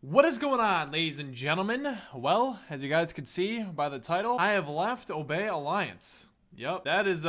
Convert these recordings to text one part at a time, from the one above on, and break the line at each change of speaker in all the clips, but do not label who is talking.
What is going on, ladies and gentlemen? Well, as you guys could see by the title, I have left Obey Alliance. Yep, that is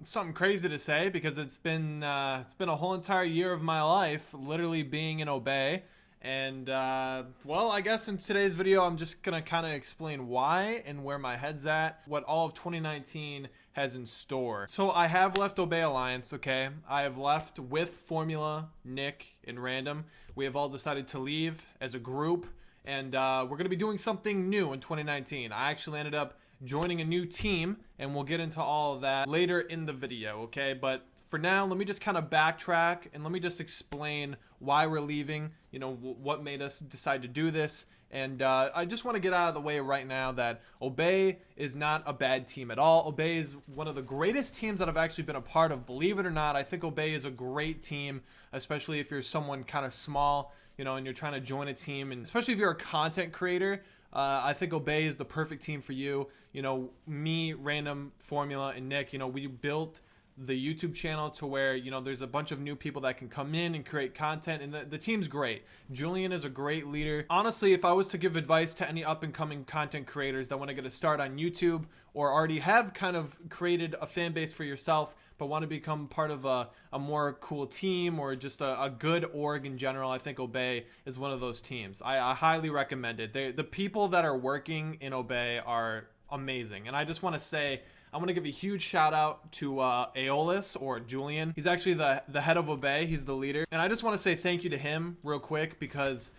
something crazy to say because it's been a whole entire year of my life literally being in Obey. And well, I guess in today's video I'm just gonna kind of explain why and where my head's at, what all of 2019 has in store. So I have left Obey Alliance, okay? I have left with Formula, Nick, and Random. We have all decided to leave as a group, and we're gonna be doing something new in 2019. I actually ended up joining a new team, and we'll get into all of that later in the video, okay? But for now, let me just kind of backtrack and let me just explain why we're leaving, you know, what made us decide to do this. And I just want to get out of the way right now that Obey is not a bad team at all. Obey is one of the greatest teams that I've actually been a part of. Believe it or not, I think Obey is a great team, especially if you're someone kind of small, you know, and you're trying to join a team, and especially if you're a content creator. I think Obey is the perfect team for you. You know, me, Random, Formula, and Nick, you know, we built the YouTube channel to where, you know, there's a bunch of new people that can come in and create content, and the team's great. Julian is a great leader. Honestly, if I was to give advice to any up and coming content creators that want to get a start on YouTube or already have kind of created a fan base for yourself but want to become part of a more cool team or just a good org in general, I think Obey is one of those teams. I highly recommend it. The people that are working in Obey are amazing, and I just want to say I want to give a huge shout out to Aeolus, or Julian. He's actually the head of Obey. He's the leader. And I just want to say thank you to him real quick because,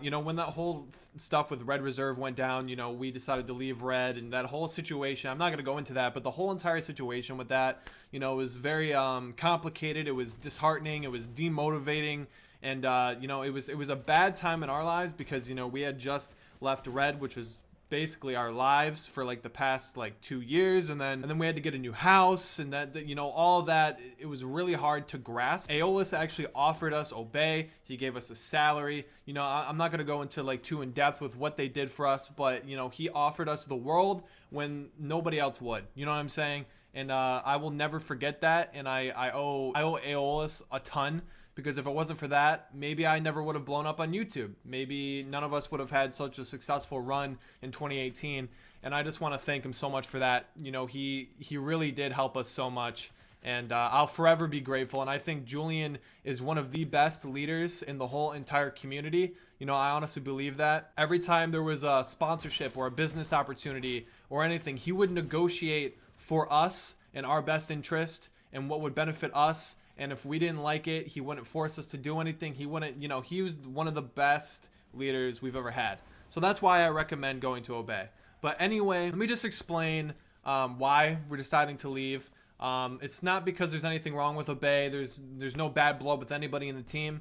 you know, when that whole stuff with Red Reserve went down, you know, we decided to leave Red, and that whole situation, I'm not going to go into that, but the whole entire situation with that, you know, was very complicated. It was disheartening. It was demotivating. And, you know, it was a bad time in our lives because, you know, we had just left Red, which was basically our lives for like the past like 2 years, and then we had to get a new house, and that you know, all that, it was really hard to grasp. Aeolus actually offered us Obey. He gave us a salary. You know, I'm not going to go into like too in depth with what they did for us, but you know, he offered us the world when nobody else would, you know what I'm saying? And I will never forget that, and I owe Aeolus a ton, because if it wasn't for that, maybe I never would have blown up on YouTube. Maybe none of us would have had such a successful run in 2018. And I just want to thank him so much for that. You know, he really did help us so much. And I'll forever be grateful. And I think Julian is one of the best leaders in the whole entire community. You know, I honestly believe that. Every time there was a sponsorship or a business opportunity or anything, he would negotiate for us in our best interest and what would benefit us. And if we didn't like it, he wouldn't force us to do anything. He wouldn't, you know, he was one of the best leaders we've ever had. So that's why I recommend going to Obey. But anyway, let me just explain why we're deciding to leave. It's not because there's anything wrong with Obey. There's no bad blood with anybody in the team.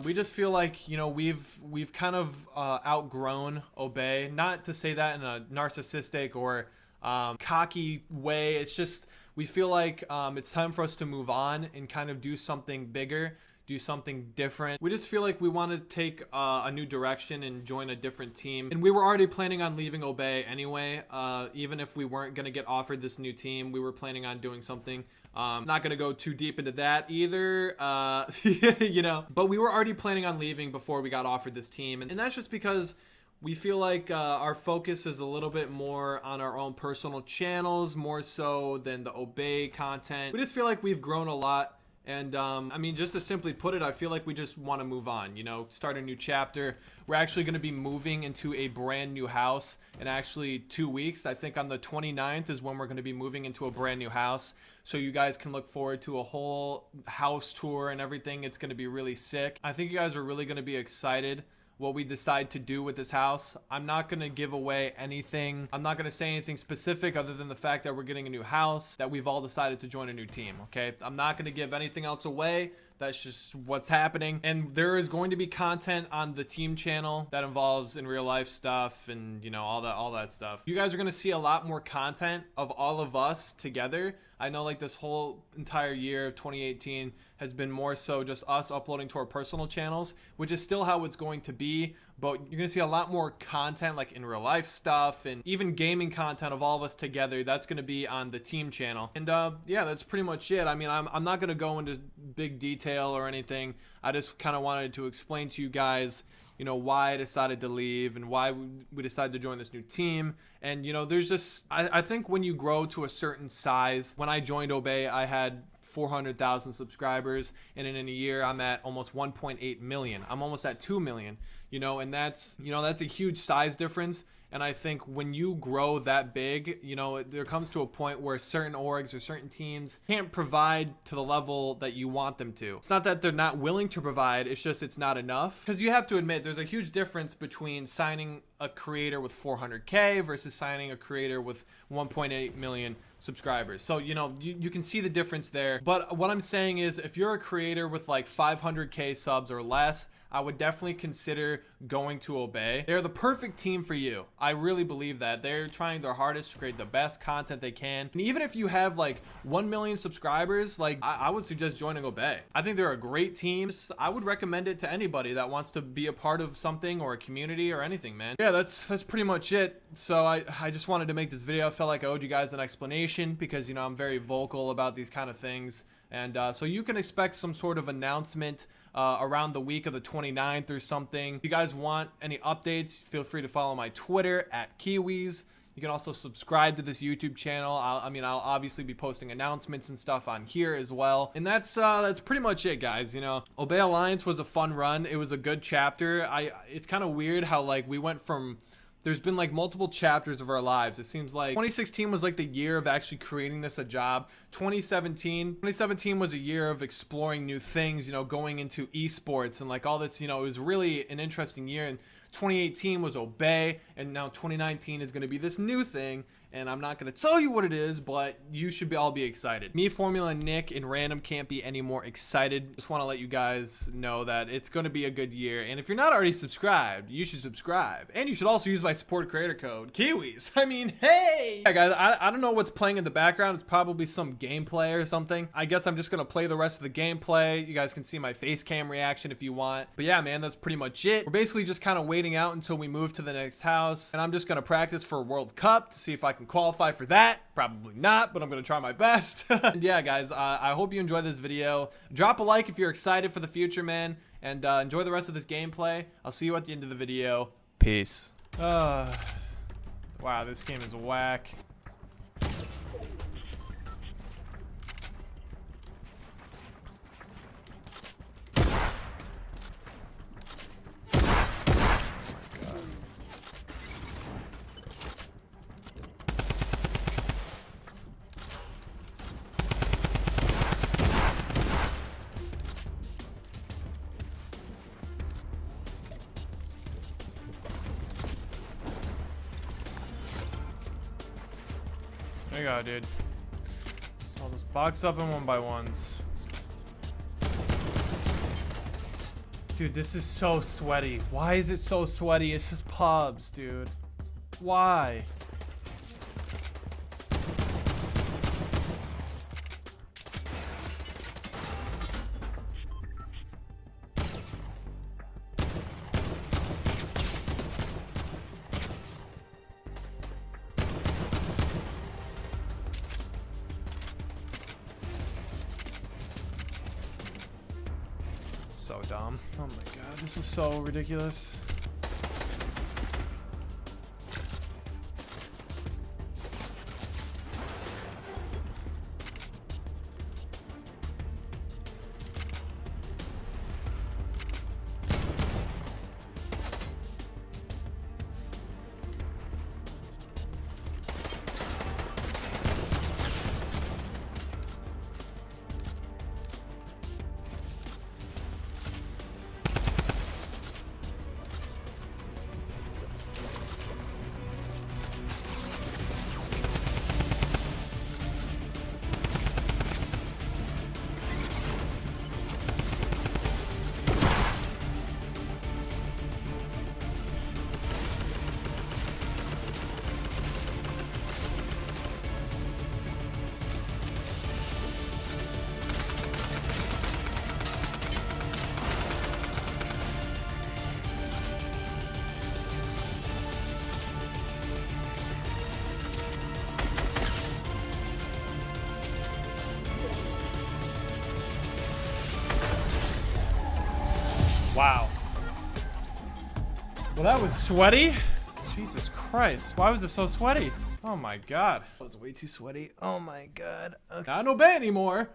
We just feel like, you know, we've kind of outgrown Obey. Not to say that in a narcissistic or cocky way. It's just, we feel like it's time for us to move on and kind of do something bigger, do something different. We just feel like we want to take a new direction and join a different team. And we were already planning on leaving Obey anyway. Even if we weren't going to get offered this new team, we were planning on doing something. Not going to go too deep into that either, you know, but we were already planning on leaving before we got offered this team. And that's just because we feel like our focus is a little bit more on our own personal channels, more so than the Obey content. We just feel like we've grown a lot. And I mean, just to simply put it, I feel like we just want to move on, you know, start a new chapter. We're actually going to be moving into a brand new house in actually 2 weeks. I think on the 29th is when we're going to be moving into a brand new house. So you guys can look forward to a whole house tour and everything. It's going to be really sick. I think you guys are really going to be excited what we decide to do with this house. I'm not going to give away anything. I'm not going to say anything specific other than the fact that we're getting a new house, that we've all decided to join a new team, okay? I'm not going to give anything else away. That's just what's happening. And there is going to be content on the team channel that involves in real life stuff and, you know, all that stuff. You guys are going to see a lot more content of all of us together. I know like this whole entire year of 2018 has been more so just us uploading to our personal channels, which is still how it's going to be, but you're gonna see a lot more content like in real life stuff and even gaming content of all of us together. That's gonna be on the team channel. And yeah, that's pretty much it. I mean, I'm not gonna go into big detail or anything. I just kind of wanted to explain to you guys, you know, why I decided to leave and why we decided to join this new team. And, you know, there's just, I think when you grow to a certain size, when I joined Obey, I had 400,000 subscribers, and in a year I'm at almost 1.8 million. I'm almost at 2 million, you know, and that's, you know, that's a huge size difference. And I think when you grow that big, you know, there comes to a point where certain orgs or certain teams can't provide to the level that you want them to. It's not that they're not willing to provide, it's just it's not enough. Because you have to admit, there's a huge difference between signing a creator with 400K versus signing a creator with 1.8 million subscribers. So, you know, you can see the difference there. But what I'm saying is, if you're a creator with like 500K subs or less, I would definitely consider going to Obey. They're the perfect team for you. I really believe that. They're trying their hardest to create the best content they can. And even if you have like 1 million subscribers, like I would suggest joining Obey. I think they're a great team. I would recommend it to anybody that wants to be a part of something or a community or anything, man. Yeah, that's pretty much it. So I just wanted to make this video. I felt like I owed you guys an explanation because, you know, I'm very vocal about these kind of things. And so you can expect some sort of announcement around the week of the 29th or something. If you guys want any updates, feel free to follow my Twitter at Kiwiz. You can also subscribe to this YouTube channel. I'll obviously be posting announcements and stuff on here as well. And that's pretty much it, guys. You know, Obey Alliance was a fun run. It was a good chapter. It's kind of weird how like we went from, there's been like multiple chapters of our lives. It seems like 2016 was like the year of actually creating this a job. 2017 was a year of exploring new things, you know, going into esports and like all this, you know, it was really an interesting year. And 2018 was Obey, and now 2019 is going to be this new thing. And I'm not going to tell you what it is, but you should all be excited. Me, Formula, Nick, and Random can't be any more excited. Just want to let you guys know that it's going to be a good year. And if you're not already subscribed, you should subscribe. And you should also use my support creator code, Kiwiz. I mean, hey! Yeah, guys, I don't know what's playing in the background. It's probably some gameplay or something. I guess I'm just going to play the rest of the gameplay. You guys can see my face cam reaction if you want. But yeah, man, that's pretty much it. We're basically just kind of waiting out until we move to the next house. And I'm just going to practice for a World Cup to see if I can qualify for that. Probably not, but I'm gonna try my best. And yeah, guys, I hope you enjoyed this video. Drop a like if you're excited for the future, man, and enjoy the rest of this gameplay. I'll see you at the end of the video. Peace. Wow, this game is whack. There you go, dude. So I'll just box up in 1x1s. Dude, this is so sweaty. Why is it so sweaty? It's just pubs, dude. Why? So dumb. Oh my god, this is so ridiculous. Wow. Well, that was sweaty. Jesus Christ. Why was it so sweaty? Oh my god. That was way too sweaty. Oh my god. Okay. I don't obey anymore.